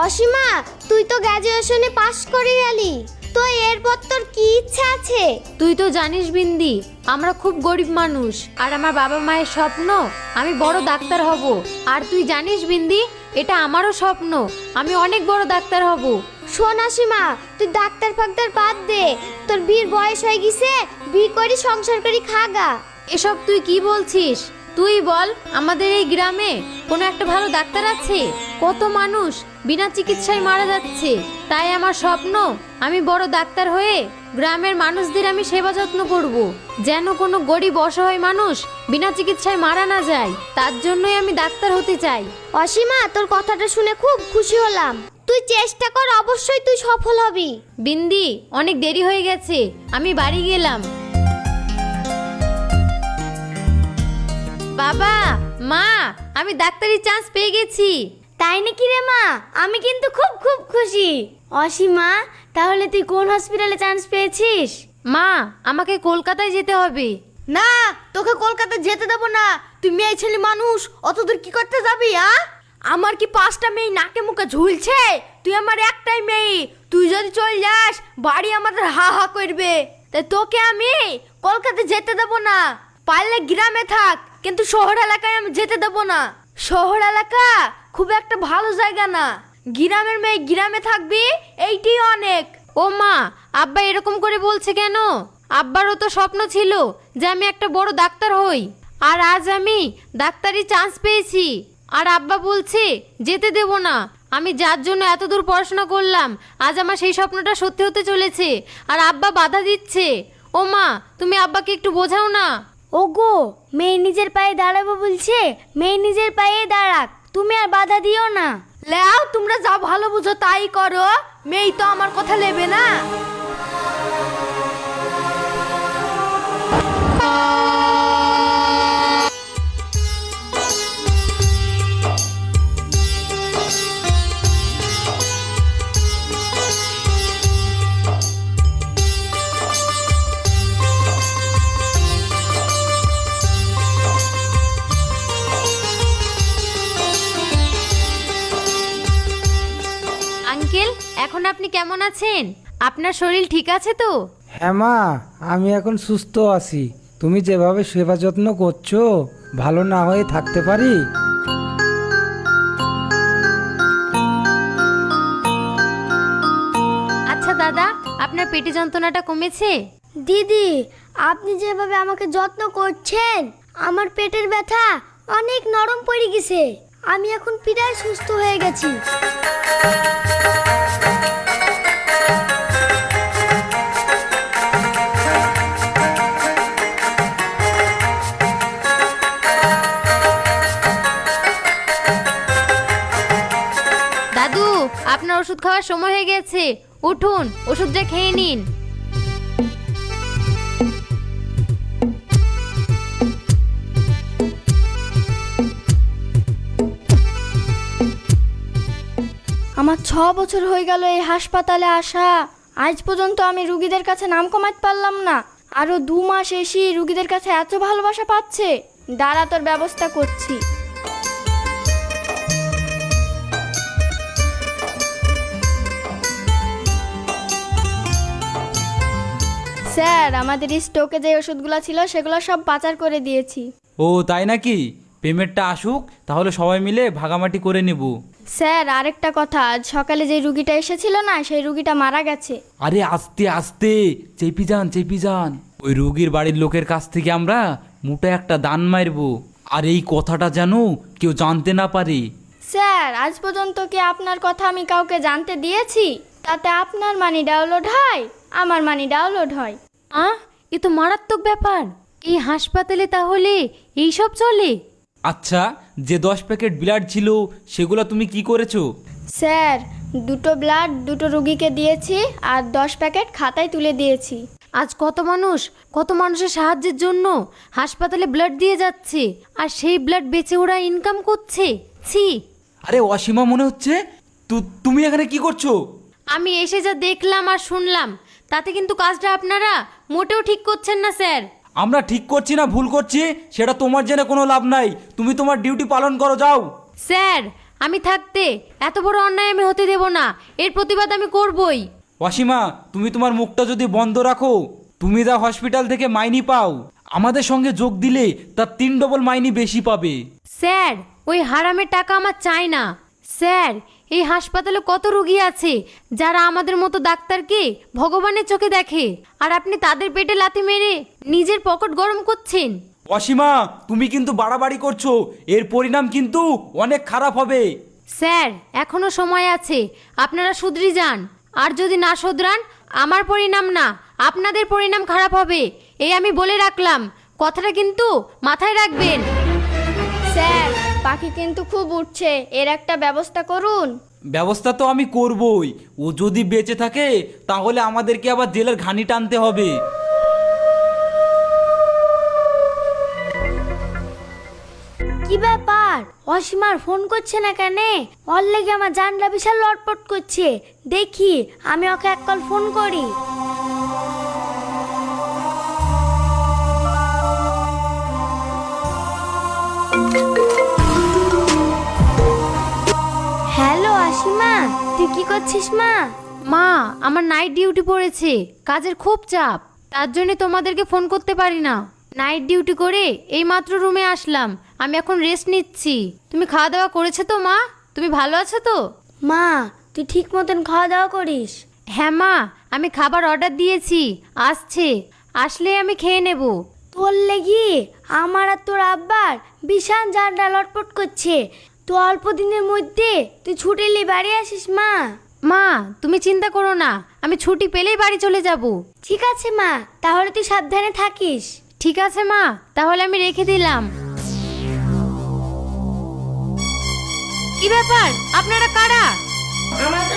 অসীমা, তুই তো গ্র্যাজুয়েশনে পাশ করে গেলি, তো এরপর তোর কি ইচ্ছা আছে? তুই তো জানিস বিন্দি, আমরা খুব গরিব মানুষ, আর আমার বাবা মায়ের স্বপ্ন আমি বড় ডাক্তার হব। আর তুই জানিস বিন্দি, এটা আমারও স্বপ্ন, আমি অনেক বড় ডাক্তার হব। শোন অসীমা, তুই ডাক্তার ফাক্তার বাদ দে, তোর বিয়ের বয়স হয়ে গেছে, বিয়ে করি সংসার করি খাগা। এসব তুই কি বলছিস? তুই বল, আমাদের এই গ্রামে কোনো একটা ভালো ডাক্তার আছে? কত মানুষ বিনা চিকিৎসায় মারা যাচ্ছে। তাই আমার স্বপ্ন, আমি বড় ডাক্তার হয়ে গ্রামের মানুষদের আমি সেবা যত্ন করব, যেন কোনো গরিব অসহায় মানুষ বিনা চিকিৎসায় মারা না যায়। তার জন্যই আমি ডাক্তার হতে চাই। অসীমা, তোর কথাটা শুনে খুব খুশি হলাম, তুই চেষ্টা কর, অবশ্যই তুই সফল হবি। বিন্দি, অনেক দেরি হয়ে গেছে, আমি বাড়ি গেলাম। বাবা, মা, আমি ডাক্তারি চান্স পেয়ে গেছি। তাই নাকি রে মা? আমি কিন্তু খুব খুব খুশি। অসীমা, তাহলে তুই কোন হসপিটালে চান্স পেয়েছিস? মা, আমাকে কলকাতায় যেতে হবে। না, তোকে কলকাতা যেতে দেবো না। তুই মেয়ে ছেলে মানুষ, অত দূর কি করতে যাবি? আমার কি 5টা মেয়ে নাকে মুখে ঝুলছে? তুই আমার একটাই মেয়ে, তুই যদি চলে যাস বাড়ি আমাদের হা হা করবে। তাই তোকে আমি কলকাতা যেতে দেবো না। পারলে গ্রামে থাক, কিন্তু শহর এলাকায় আমি যেতে দেবো না। শহর এলাকা খুব একটা ভালো জায়গা না, গ্রামের মেয়ে গ্রামে থাকবি, এইটাই অনেক। ও মা, আব্বা এরকম করে বলছে কেন? আব্বারও তো স্বপ্ন ছিল যে আমি একটা বড় ডাক্তার হই, আর আজ আমি ডাক্তারি চান্স পেয়েছি, আর আব্বা বলছে যেতে দেব না। আমি যার জন্য এত দূর পড়াশোনা করলাম, আজ আমার সেই স্বপ্নটা সত্যি হতে চলেছে, আর আব্বা বাধা দিচ্ছে। ও মা, তুমি আব্বাকে একটু বোঝাও না। ওগো, মেয়ে নিজের পায়ে দাঁড়াবো বলছে, মেয়ে নিজের পায়ে দাঁড়াক, তুমি আর বাধা দিও না। লেও, তোমরা যা ভালো বুঝো তাই করো, মেয়ে তো আমার কথা নেবে না। আঙ্কেল, এখন আপনি কেমন আছেন? আপনার শরীর ঠিক আছে তো? হ্যাঁ মা, আমি এখন সুস্থ আছি। তুমি যেভাবে সেবা যত্ন করছো, ভালো না হয়ে থাকতে পারি? আচ্ছা দাদা, আপনার পেটে যন্ত্রণাটা কমেছে? দিদি, আপনি যেভাবে আমাকে যত্ন করছেন, আমার পেটের ব্যথা অনেক নরম পড়ে গেছে, আমি এখন প্রায় সুস্থ হয়ে গেছি। দাদু, আপনার ওষুধ খাওয়ার সময় হয়ে গেছে, উঠুন, ওষুধটা খেয়ে নিন। আমার 6 বছর হয়ে গেল এই হাসপাতালে আসা, আজ পর্যন্ত আমি রুগীদের কাছে নাম কমাতে পারলাম না, আরো 2 মাস এসে রুগীদের কাছে এত ভালোবাসা পাচ্ছে। দাঁড়া, তোর ব্যবস্থা করছি। স্যার, আমাদের স্টকে যে ওষুধগুলো ছিল সেগুলো সব পাচার করে দিয়েছি। ও তাই নাকি? পেমেন্টটা আসুক, তাহলে সবাই মিলে ভাগামাটি করে নেব। স্যার, আরেকটা কথা, আজ সকালে যে রুগীটা এসেছিল না, সেই রুগীটা মারা গেছে। আরে আস্তে আস্তে, চেপি যান চেপি যান। ওই রুগীর বাড়ির লোকের কাছ থেকে আমরা মোটা একটা দান মারবো, আর এই কথাটা যেন কেউ জানতে না পারে। স্যার, আজ পর্যন্ত কি আপনার কথা আমি কাউকে জানতে দিয়েছি? তাতে আপনার মানি ডাউনলোড হয়, আমার মানি ডাউনলোড হয়। এ তো মারাত্মক ব্যাপার। এই হাসপাতালে তাহলে এইসব চলে? আচ্ছা, যে 10 প্যাকেট ব্লাড ছিল সেগুলো তুমি কি করেছো? স্যার, 2টো ব্লাড 2টো রুগীকে দিয়েছি, আর 10 প্যাকেট খাতায় তুলে দিয়েছি। আজ কত মানুষের সাহায্যের জন্য হাসপাতালে ব্লাড দিয়ে যাচ্ছে, আর সেই ব্লাড বেচে ওরা ইনকাম করছে। ছি! আরে অসীমা মনে হচ্ছে, তুমি এখানে কি করছো? আমি এসে যা দেখলাম আর শুনলাম, তাতে কিন্তু কাজটা আপনারা মোটেও ঠিক করছেন না স্যার। আমরা ঠিক করছি না ভুল করছি সেটা তোমার জেনে কোনো লাভ নাই, তুমি তোমার ডিউটি পালন করো, যাও। স্যার, আমি থাকতে এত বড় অন্যায় আমি হতে দেব না, এর প্রতিবাদ আমি করবই। অসীমা, তুমি তোমার মুখটা যদি বন্ধ রাখো, তুমি যা হসপিটাল থেকে মাইনি পাও, আমাদের সঙ্গে যোগ দিলে তার 3 ডবল মাইনি বেশি পাবে। স্যার, ওই হারামের টাকা আমার চাই না। স্যার, এই হাসপাতালে কত রোগী আছে যারা আমাদের মতো ডাক্তারকে ভগবানের চোখে দেখে, আর আপনি তাদের পেটে লাথি মেরে নিজের পকেট গরম করছেন। অসীমা, তুমি কিন্তু বাড়াবাড়ি করছো, এর পরিণাম কিন্তু অনেক খারাপ হবে। স্যার, এখনো সময় আছে, আপনারা শুধরে যান। আর যদি না শুধরান, আমার পরিণাম না, আপনাদের পরিণাম খারাপ হবে, এই আমি বলে রাখলাম। কথাটা কিন্তু মাথায় রাখবেন। স্যার, পাখি কিন্তু খুব উঠছে, এর একটা ব্যবস্থা করুন। ব্যবস্থা তো আমি করবই, ও যদি বেঁচে থাকে তাহলে আমাদেরকে আবার জেলের ঘানি টানতে হবে। কি ব্যাপার, অসীমার ফোন করছে না কেন? ওর লেগে আমার জানলা বিশাল লটপট করছে। দেখি আমি ওকে এক কল ফোন করি। হ্যালো অসীমা, তুই কি করছিস মা? মা, আমার নাইট ডিউটি পড়েছে, কাজের খুব চাপ, তার জন্য তোমাদেরকে ফোন করতে পারি না। নাইট ডিউটি করে এই মাত্র রুমে আসলাম, আমি এখন রেস্ট নিচ্ছি। তুমি খাওয়া দাওয়া করেছো তো মা? তুমি ভালো আছো তো? মা, তুই ঠিক মতন খাওয়া দাওয়া করিস? হ্যাঁ মা, আমি খাবার অর্ডার দিয়েছি, আসছে, আসলে আমি খেয়ে নেব। তোর লেগি আমার আর তোর আব্বার বিশাল জানলা লটপট করছে। তো অল্প দিনের মধ্যে তুই ছুটি নিয়ে বাড়ি আসিস মা। মা, তুমি চিন্তা করো না, আমি ছুটি পেলেই বাড়ি চলে যাব। ঠিক আছে মা, তাহলে তুই সাবধানে থাকিস। ঠিক আছে মা, তাহলে আমি রেখে দিলাম। কি ব্যাপার, আপনারা কারা? আমার তো